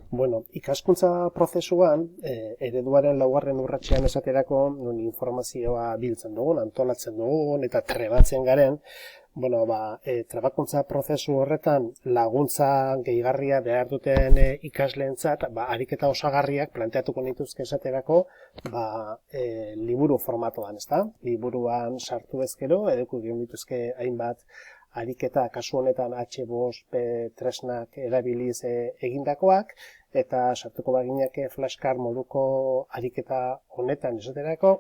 Bueno, ikaskuntza prozesuan, ereduaren laugarren urratsean esaterako, non informazioa biltzen dugun, antolatzen dugun eta trebatzen garen, bueno, trebakuntza prozesu horretan laguntza gehigarria behar duten ikasleentzat, ariketa osagarriak planteatuko nituzke esaterako, liburu formatoan, ezta? Liburuan sartu ezkero, eduki dituzke hainbat ariketa, kasu honetan H5P tresnak erabiliz egindakoak, eta sartuko baginake flashcard moduko ariketa honetan esaterako,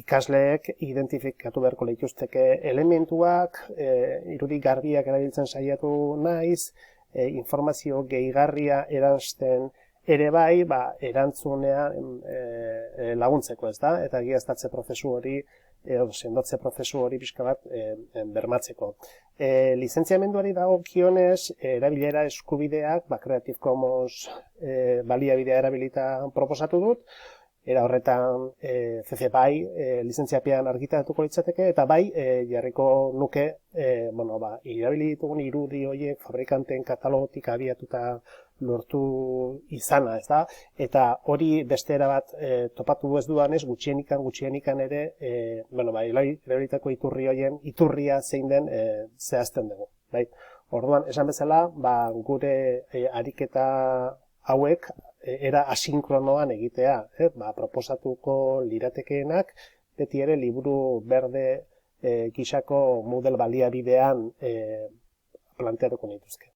ikasleek identifikatu beharko lituzteke elementuak, irudi garbiak erabiltzen saiatu naiz, informazio gehigarria eransten ere erantzunean laguntzeko, ez da? Eta egiaztatze prozesu hori, sendotze prozesu hori pixka bat bermatzeko. Lizentziamenduari dagokionez, erabilera eskubideak, Creative Commons baliabidea erabilita proposatu dut, era horretan CC BY lizentziapean argitaratuko litzateke, eta jarriko nuke irabili ditugun irudi horiek fabrikanteen katalogotik abiatuta lortu izana, ez da? Eta hori beste erabat topatu ez dudanez, gutxienikan ere, erabilitako iturri horien iturria zein den zehazten dugu. Orduan, esan bezala, gure ariketa hauek era asinkronoan egitea, proposatuko liratekeenak, beti ere liburu berde gisako Moodle baliabidean planteatuko nituzke.